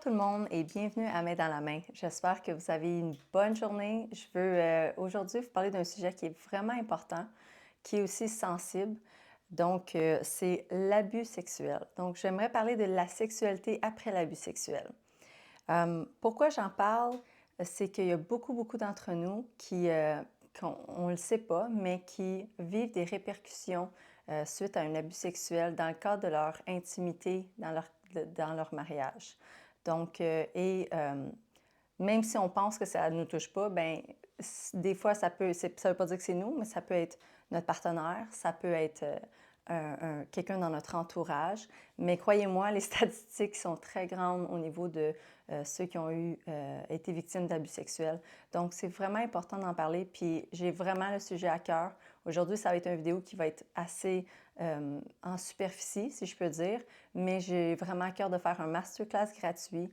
tout le monde et bienvenue à Main dans la main. J'espère que vous avez une bonne journée. Je veux aujourd'hui vous parler d'un sujet qui est vraiment important, qui est aussi sensible. Donc, c'est l'abus sexuel. Donc, j'aimerais parler de la sexualité après l'abus sexuel. Pourquoi j'en parle? C'est qu'il y a beaucoup d'entre nous qui, on ne le sait pas, mais qui vivent des répercussions suite à un abus sexuel dans le cadre de leur intimité, dans leur mariage. Donc, même si on pense que ça ne nous touche pas, ben des fois, ça veut pas dire que c'est nous, mais ça peut être notre partenaire, ça peut être quelqu'un dans notre entourage. Mais croyez-moi, les statistiques sont très grandes au niveau de ceux qui ont été victimes d'abus sexuels. Donc, c'est vraiment important d'en parler. Puis, j'ai vraiment le sujet à cœur. Aujourd'hui, ça va être une vidéo qui va être assez en superficie, si je peux dire, mais j'ai vraiment à cœur de faire un masterclass gratuit.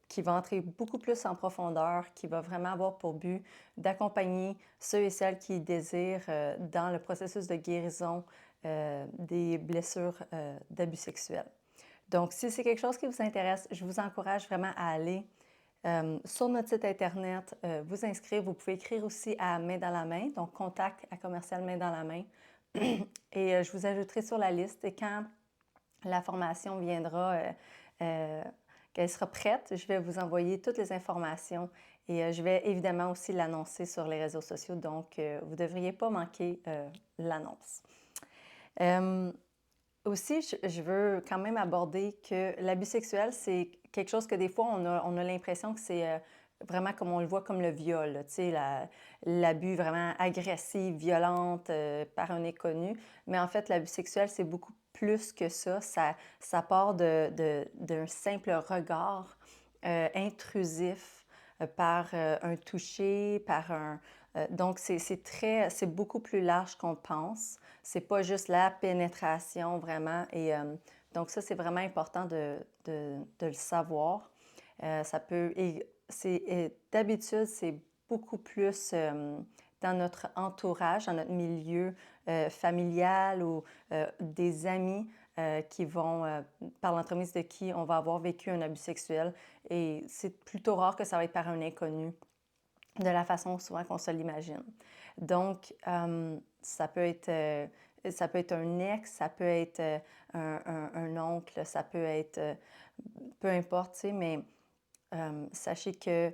Qui va entrer beaucoup plus en profondeur, qui va vraiment avoir pour but d'accompagner ceux et celles qui désirent dans le processus de guérison des blessures d'abus sexuels. Donc, si c'est quelque chose qui vous intéresse, je vous encourage vraiment à aller sur notre site Internet, vous inscrire. Vous pouvez écrire aussi à Main dans la main, donc contact à commercial Main dans la main. Et je vous ajouterai sur la liste. Et quand la formation viendra, qu'elle sera prête, je vais vous envoyer toutes les informations et je vais évidemment aussi l'annoncer sur les réseaux sociaux, donc vous ne devriez pas manquer l'annonce. Aussi, je veux quand même aborder que l'abus sexuel, c'est quelque chose que des fois, on a l'impression que c'est vraiment comme on le voit comme le viol, tu sais, l'abus vraiment agressif, violente par un inconnu. Mais en fait, l'abus sexuel, c'est beaucoup plus que ça. Ça part d'un simple regard intrusif par un toucher, par un... donc, c'est beaucoup plus large qu'on pense. C'est pas juste la pénétration vraiment. Et donc ça, c'est vraiment important de le savoir. Ça peut, d'habitude, c'est beaucoup plus dans notre entourage, dans notre milieu familial ou des amis qui vont, par l'entremise de qui on va avoir vécu un abus sexuel. Et c'est plutôt rare que ça va être par un inconnu, de la façon souvent qu'on se l'imagine. Donc, ça peut être un ex, ça peut être un oncle, ça peut être peu importe, tu sais, mais sachez que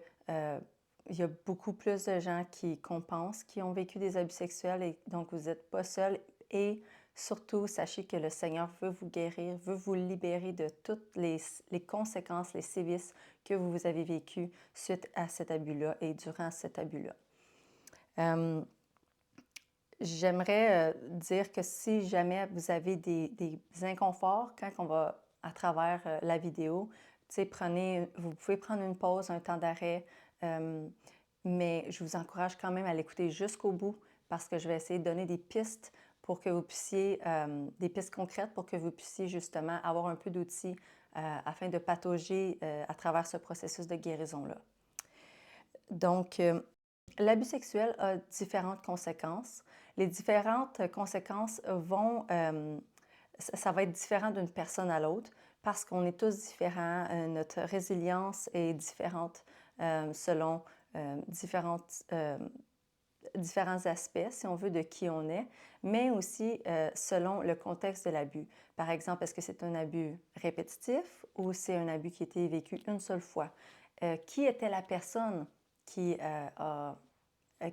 il y a beaucoup plus de gens qu'on pense qui ont vécu des abus sexuels et donc vous n'êtes pas seul. Et surtout, sachez que le Seigneur veut vous guérir, veut vous libérer de toutes les conséquences, les sévices que vous avez vécus suite à cet abus-là et durant cet abus-là. J'aimerais dire que si jamais vous avez des inconforts quand on va à travers la vidéo, vous pouvez prendre une pause, un temps d'arrêt, mais je vous encourage quand même à l'écouter jusqu'au bout parce que je vais essayer de donner des pistes pour que vous puissiez, des pistes concrètes pour que vous puissiez justement avoir un peu d'outils afin de patauger à travers ce processus de guérison-là. Donc, l'abus sexuel a différentes conséquences. Les différentes conséquences ça va être différent d'une personne à l'autre parce qu'on est tous différents. Notre résilience est différente selon différents aspects, si on veut, de qui on est, mais aussi selon le contexte de l'abus. Par exemple, est-ce que c'est un abus répétitif ou c'est un abus qui a été vécu une seule fois? Qui était la personne qui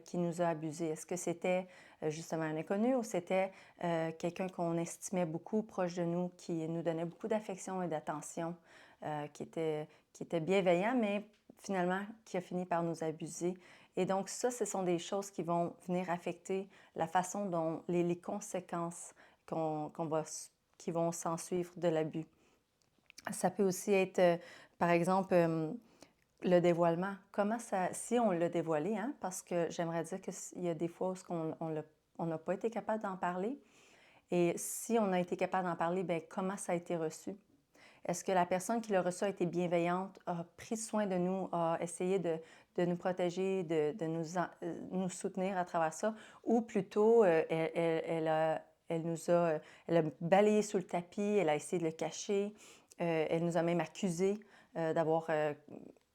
qui nous a abusés? Est-ce que c'était justement un inconnu ou c'était quelqu'un qu'on estimait beaucoup proche de nous, qui nous donnait beaucoup d'affection et d'attention, qui était bienveillant, mais finalement qui a fini par nous abuser? Et donc ça, ce sont des choses qui vont venir affecter la façon dont les conséquences qui vont s'ensuivre de l'abus. Ça peut aussi être, par exemple, le dévoilement. Comment ça, si on l'a dévoilé, hein, parce que j'aimerais dire qu'il y a des fois où on n'a pas été capable d'en parler. Et si on a été capable d'en parler, bien, comment ça a été reçu? Est-ce que la personne qui l'a reçu a été bienveillante, a pris soin de nous, a essayé de nous protéger, de nous soutenir à travers ça? Ou plutôt, elle a balayé sous le tapis, elle a essayé de le cacher, Elle nous a même accusés d'avoir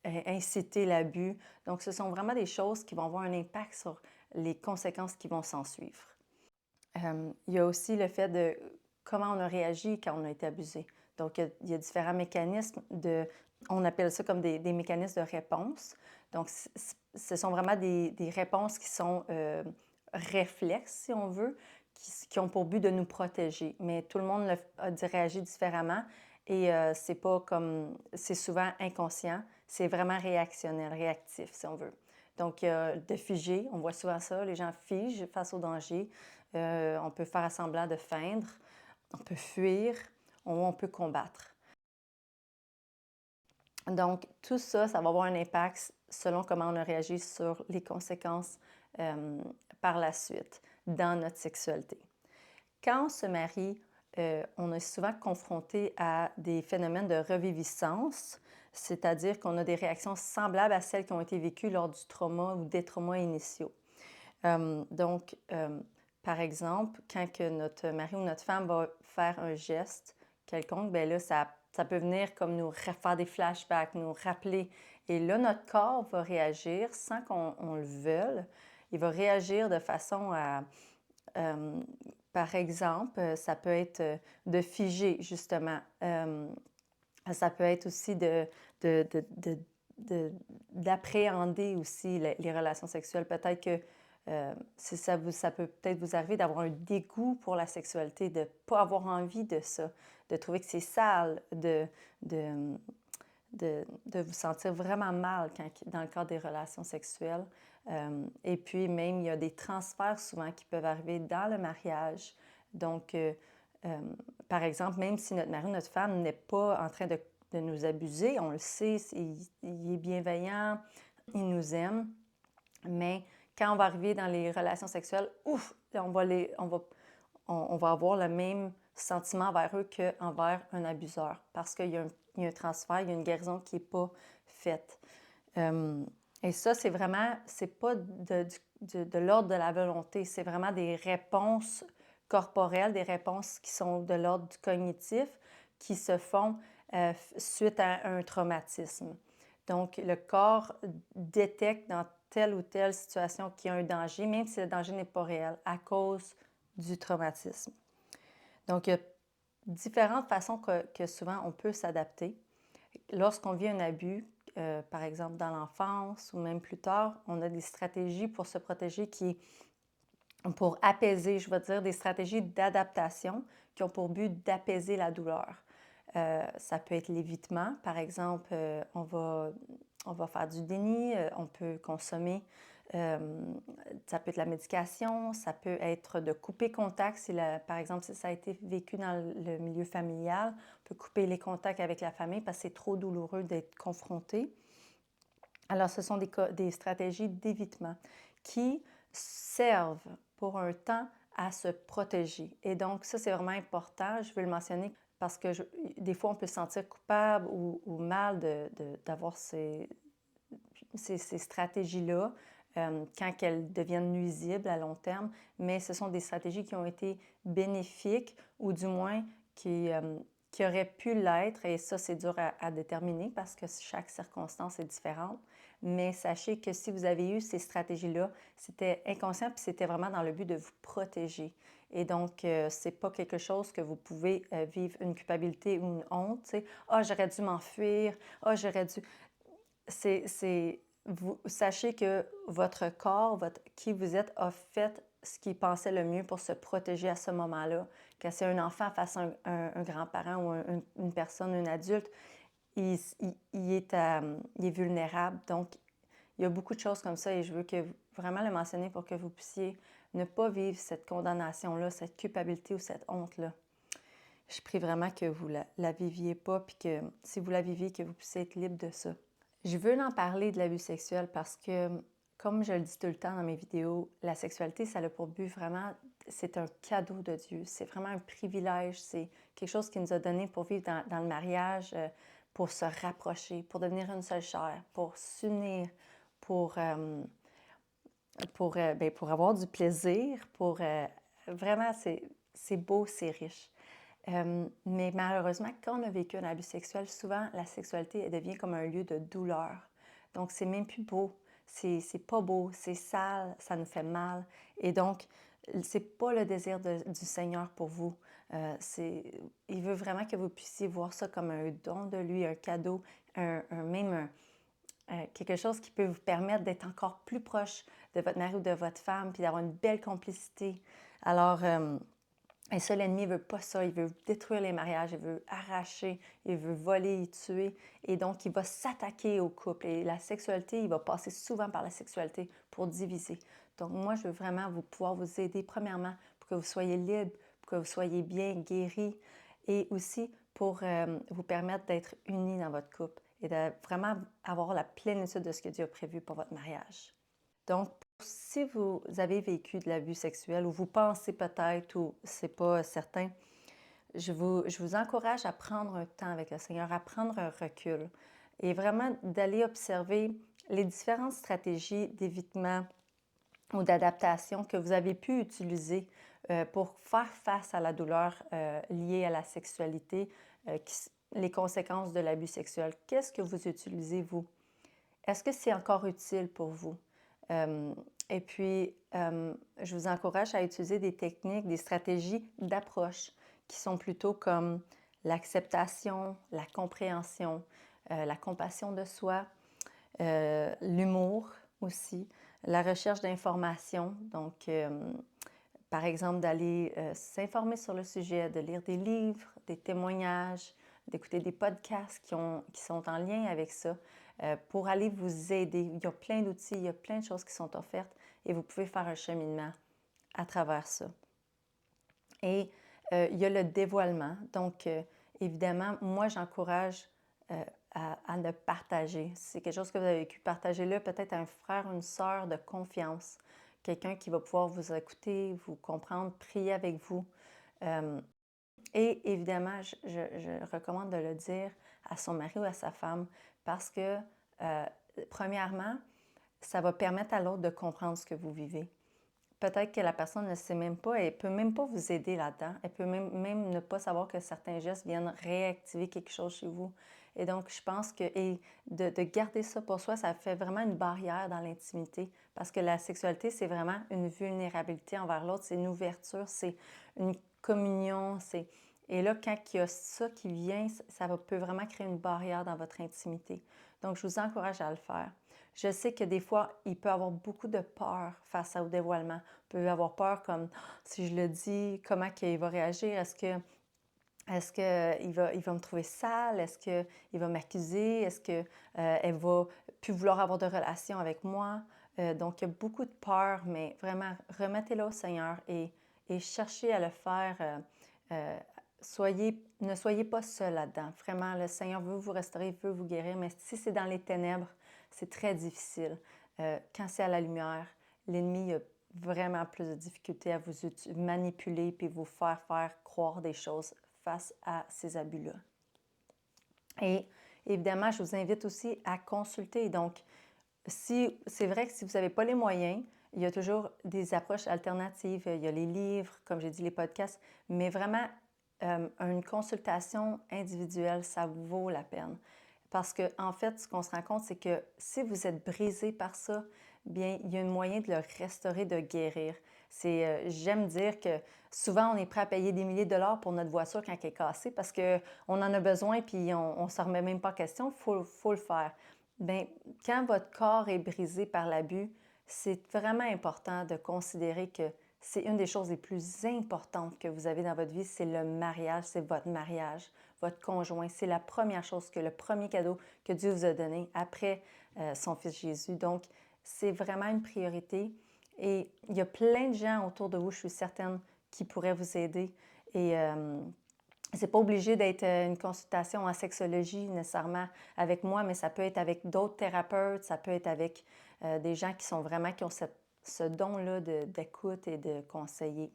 incité l'abus. Donc, ce sont vraiment des choses qui vont avoir un impact sur les conséquences qui vont s'en suivre. Il y a aussi le fait de comment on a réagi quand on a été abusé. Donc, il y a différents mécanismes on appelle ça comme des mécanismes de réponse. Donc, ce sont vraiment des réponses qui sont réflexes, si on veut, qui ont pour but de nous protéger. Mais tout le monde a réagi différemment et c'est souvent inconscient, c'est vraiment réactionnel, réactif, si on veut. Donc, de figer, on voit souvent ça, les gens figent face au danger. On peut faire semblant de feindre, on peut fuir ou on peut combattre. Donc, tout ça, ça va avoir un impact selon comment on a réagi sur les conséquences par la suite dans notre sexualité. Quand on se marie, on est souvent confronté à des phénomènes de reviviscence, c'est-à-dire qu'on a des réactions semblables à celles qui ont été vécues lors du trauma ou des traumas initiaux. Donc, par exemple, quand que notre mari ou notre femme va faire un geste quelconque, bien là, ça peut venir comme nous faire des flashbacks, nous rappeler. Et là, notre corps va réagir sans qu'on le veuille. Il va réagir de façon à, par exemple, ça peut être de figer, justement. Ça peut être aussi d'appréhender aussi les relations sexuelles. Peut-être que ça peut peut-être vous arriver d'avoir un dégoût pour la sexualité, de ne pas avoir envie de ça, de trouver que c'est sale, de vous sentir vraiment mal dans le cadre des relations sexuelles. Et puis même, il y a des transferts souvent qui peuvent arriver dans le mariage. Donc, par exemple, même si notre mari ou notre femme n'est pas en train de nous abuser, on le sait, il est bienveillant, il nous aime, mais quand on va arriver dans les relations sexuelles, ouf, on va avoir le même sentiment envers eux qu'envers un abuseur parce qu'il y a un transfert, il y a une guérison qui n'est pas faite. Et ça, c'est pas de l'ordre de la volonté, c'est vraiment des réponses corporelles, des réponses qui sont de l'ordre du cognitif, qui se font suite à un traumatisme. Donc, le corps détecte dans telle ou telle situation qu'il y a un danger, même si le danger n'est pas réel, à cause du traumatisme. Donc, il y a différentes façons que souvent on peut s'adapter. Lorsqu'on vit un abus, par exemple dans l'enfance ou même plus tard, on a des stratégies pour se protéger pour apaiser, je vais dire, des stratégies d'adaptation qui ont pour but d'apaiser la douleur. Ça peut être l'évitement, par exemple, on va faire du déni, on peut consommer, ça peut être la médication, ça peut être de couper contact, par exemple, si ça a été vécu dans le milieu familial, on peut couper les contacts avec la famille parce que c'est trop douloureux d'être confronté. Alors, ce sont des stratégies d'évitement qui servent pour un temps à se protéger. Et donc, ça, c'est vraiment important. Je veux le mentionner parce que des fois, on peut se sentir coupable ou mal d'avoir ces stratégies-là quand elles deviennent nuisibles à long terme, mais ce sont des stratégies qui ont été bénéfiques ou du moins qui auraient pu l'être, et ça, c'est dur à déterminer parce que chaque circonstance est différente. Mais sachez que si vous avez eu ces stratégies-là, c'était inconscient puis c'était vraiment dans le but de vous protéger. Et donc, c'est pas quelque chose que vous pouvez vivre une culpabilité ou une honte. Tu sais, ah, j'aurais dû m'enfuir, ah, j'aurais dû. Sachez que votre corps, qui vous êtes, a fait ce qu'il pensait le mieux pour se protéger à ce moment-là. Quand c'est un enfant face à un grand-parent ou une personne, un adulte, il est vulnérable. Donc, il y a beaucoup de choses comme ça et je veux vraiment le mentionner pour que vous puissiez ne pas vivre cette condamnation-là, cette culpabilité ou cette honte-là. Je prie vraiment que vous la viviez pas, puis que si vous la viviez, que vous puissiez être libre de ça. Je veux en parler de l'abus sexuel parce que, comme je le dis tout le temps dans mes vidéos, la sexualité, ça a pour but vraiment, c'est un cadeau de Dieu. C'est vraiment un privilège. C'est quelque chose qu'il nous a donné pour vivre dans le mariage, pour se rapprocher, pour devenir une seule chair, pour s'unir, pour avoir du plaisir, vraiment, c'est beau, c'est riche. Mais malheureusement, quand on a vécu un abus sexuel, souvent la sexualité, elle devient comme un lieu de douleur. Donc, c'est même plus beau, c'est pas beau, c'est sale, ça nous fait mal. Et donc, c'est pas le désir du Seigneur pour vous. Il veut vraiment que vous puissiez voir ça comme un don de lui, un cadeau, même quelque chose qui peut vous permettre d'être encore plus proche de votre mari ou de votre femme, puis d'avoir une belle complicité. Alors, et ça, l'ennemi ne veut pas ça. Il veut détruire les mariages, il veut arracher, il veut voler, tuer. Et donc, il va s'attaquer au couple. Et la sexualité, il va passer souvent par la sexualité pour diviser. Donc, moi, je veux vraiment pouvoir vous aider, premièrement, pour que vous soyez libre, pour que vous soyez bien guéris, et aussi pour vous permettre d'être unis dans votre couple et de vraiment avoir la plénitude de ce que Dieu a prévu pour votre mariage. Donc, si vous avez vécu de l'abus sexuel ou vous pensez peut-être ou c'est pas certain, je vous encourage à prendre un temps avec le Seigneur, à prendre un recul et vraiment d'aller observer les différentes stratégies d'évitement ou d'adaptation que vous avez pu utiliser pour faire face à la douleur liée à la sexualité, les conséquences de l'abus sexuel. Qu'est-ce que vous utilisez, vous? Est-ce que c'est encore utile pour vous? Euh, et puis, je vous encourage à utiliser des techniques, des stratégies d'approche qui sont plutôt comme l'acceptation, la compréhension, la compassion de soi, l'humour aussi, la recherche d'informations. Donc, par exemple, d'aller s'informer sur le sujet, de lire des livres, des témoignages, d'écouter des podcasts qui sont en lien avec ça pour aller vous aider. Il y a plein d'outils, il y a plein de choses qui sont offertes et vous pouvez faire un cheminement à travers ça. Et il y a le dévoilement. Donc, évidemment, moi, j'encourage à le partager. Si c'est quelque chose que vous avez vécu, partagez-le peut-être à un frère, une sœur de confiance, quelqu'un qui va pouvoir vous écouter, vous comprendre, prier avec vous. Euh, et évidemment, je recommande de le dire à son mari ou à sa femme parce que, euh, premièrement, ça va permettre à l'autre de comprendre ce que vous vivez. Peut-être que la personne ne sait même pas, elle ne peut même pas vous aider là-dedans. Elle peut même ne pas savoir que certains gestes viennent réactiver quelque chose chez vous. Et donc, je pense que de garder ça pour soi, ça fait vraiment une barrière dans l'intimité. Parce que la sexualité, c'est vraiment une vulnérabilité envers l'autre, c'est une ouverture, c'est une communion. Et là, quand il y a ça qui vient, peut vraiment créer une barrière dans votre intimité. Donc, je vous encourage à le faire. Je sais que des fois, il peut y avoir beaucoup de peur face au dévoilement. Il peut y avoir peur comme si je le dis, comment il va réagir? Est-ce qu'il il va me trouver sale? Est-ce qu'il va m'accuser? Est-ce qu'elle va plus vouloir avoir de relation avec moi? Donc, il y a beaucoup de peur, mais vraiment, remettez-le au Seigneur et cherchez à le faire. Euh, ne soyez pas seul là-dedans. Vraiment, le Seigneur veut vous restaurer, veut vous guérir, mais si c'est dans les ténèbres, c'est très difficile. Quand c'est à la lumière, l'ennemi a vraiment plus de difficultés à vous manipuler puis vous faire croire des choses face à ces abus-là. Et évidemment, je vous invite aussi à consulter. Donc, si c'est vrai que si vous n'avez pas les moyens, il y a toujours des approches alternatives. Il y a les livres, comme j'ai dit, les podcasts, mais vraiment, une consultation individuelle, ça vaut la peine. Parce que, en fait, ce qu'on se rend compte, c'est que si vous êtes brisé par ça, bien, il y a un moyen de le restaurer, de guérir. J'aime dire que souvent, on est prêt à payer des milliers de dollars pour notre voiture quand elle est cassée parce qu'on en a besoin puis on ne se remet même pas en question. Faut le faire. Bien, quand votre corps est brisé par l'abus, c'est vraiment important de considérer que c'est une des choses les plus importantes que vous avez dans votre vie, c'est le mariage, c'est votre mariage, votre conjoint. C'est la première chose, le premier cadeau que Dieu vous a donné après son Fils Jésus. Donc, c'est vraiment une priorité. Et il y a plein de gens autour de vous, je suis certaine, qui pourraient vous aider. Et c'est pas obligé d'être une consultation en sexologie nécessairement avec moi, mais ça peut être avec d'autres thérapeutes, ça peut être avec des gens qui sont vraiment, qui ont ce don-là d'écoute et de conseiller.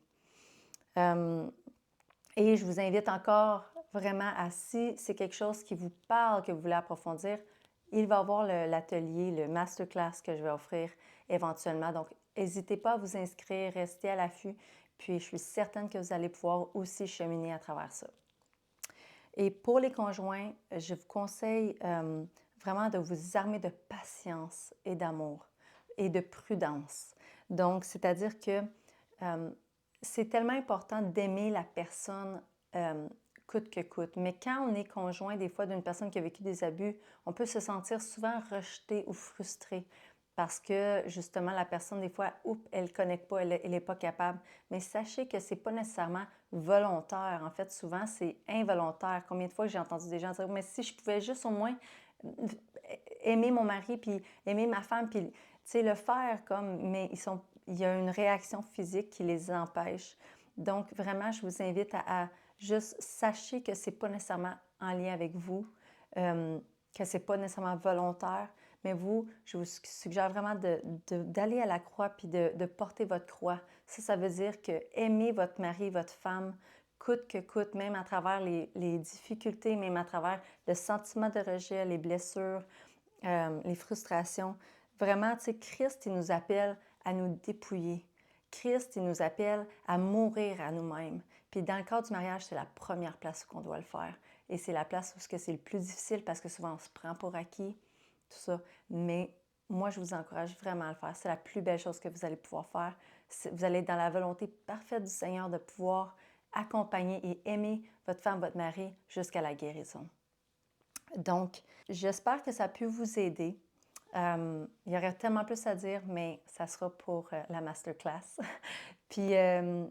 Et je vous invite encore vraiment à, si c'est quelque chose qui vous parle, que vous voulez approfondir, il va y avoir l'atelier, le masterclass que je vais offrir éventuellement. Donc, n'hésitez pas à vous inscrire, restez à l'affût, puis je suis certaine que vous allez pouvoir aussi cheminer à travers ça. Et pour les conjoints, je vous conseille vraiment de vous armer de patience et d'amour et de prudence. Donc, c'est-à-dire que euh, c'est tellement important d'aimer la personne coûte que coûte. Mais quand on est conjoint, des fois, d'une personne qui a vécu des abus, on peut se sentir souvent rejeté ou frustré parce que, justement, la personne, des fois, oups, elle ne connecte pas, elle n'est pas capable. Mais sachez que ce n'est pas nécessairement volontaire. En fait, souvent, c'est involontaire. Combien de fois j'ai entendu des gens dire, mais si je pouvais juste au moins aimer mon mari, puis aimer ma femme, puis, tu sais, le faire comme, mais il y a une réaction physique qui les empêche. Donc, vraiment, je vous invite à juste sachez que ce n'est pas nécessairement en lien avec vous, que ce n'est pas nécessairement volontaire, mais vous, je vous suggère vraiment d'aller à la croix puis de porter votre croix. Ça veut dire que aimer votre mari, votre femme, coûte que coûte, même à travers les difficultés, même à travers le sentiment de rejet, les blessures, les frustrations. Vraiment, tu sais, Christ, il nous appelle à nous dépouiller. Christ, il nous appelle à mourir à nous-mêmes. Puis dans le cadre du mariage, c'est la première place où on doit le faire. Et c'est la place où c'est le plus difficile parce que souvent on se prend pour acquis, tout ça. Mais moi, je vous encourage vraiment à le faire. C'est la plus belle chose que vous allez pouvoir faire. Vous allez être dans la volonté parfaite du Seigneur de pouvoir accompagner et aimer votre femme, votre mari jusqu'à la guérison. Donc, j'espère que ça a pu vous aider. Il y aurait tellement plus à dire, mais ça sera pour la masterclass. Puis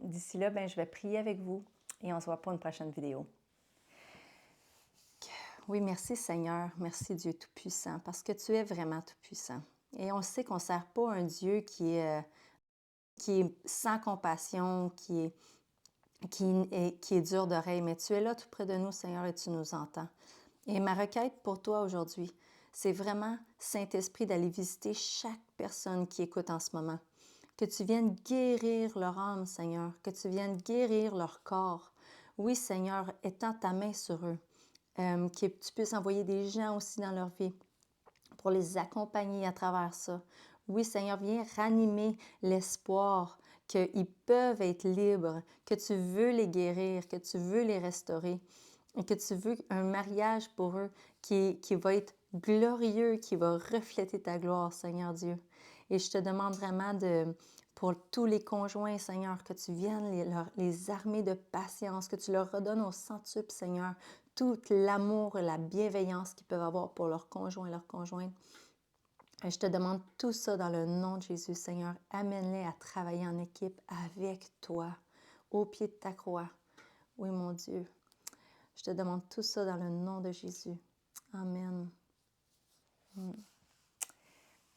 d'ici là, ben, je vais prier avec vous et on se voit pour une prochaine vidéo. Oui, merci Seigneur, merci Dieu Tout-Puissant, parce que tu es vraiment Tout-Puissant. Et on sait qu'on ne sert pas un Dieu qui est sans compassion, qui est dur d'oreille, mais tu es là tout près de nous, Seigneur, et tu nous entends. Et ma requête pour toi aujourd'hui, c'est vraiment, Saint-Esprit, d'aller visiter chaque personne qui écoute en ce moment. Que tu viennes guérir leur âme, Seigneur, que tu viennes guérir leur corps. Oui, Seigneur, étends ta main sur eux, que tu puisses envoyer des gens aussi dans leur vie pour les accompagner à travers ça. Oui, Seigneur, viens ranimer l'espoir qu'ils peuvent être libres, que tu veux les guérir, que tu veux les restaurer et que tu veux un mariage pour eux qui va être glorieux, qui va refléter ta gloire, Seigneur Dieu. Et je te demande vraiment pour tous les conjoints, Seigneur, que tu viennes les armer de patience, que tu leur redonnes au centuple, Seigneur, tout l'amour et la bienveillance qu'ils peuvent avoir pour leurs conjoints et leurs conjointes. Et je te demande tout ça dans le nom de Jésus, Seigneur. Amène-les à travailler en équipe avec toi, au pied de ta croix. Oui, mon Dieu. Je te demande tout ça dans le nom de Jésus. Amen.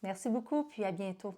Merci beaucoup, puis à bientôt.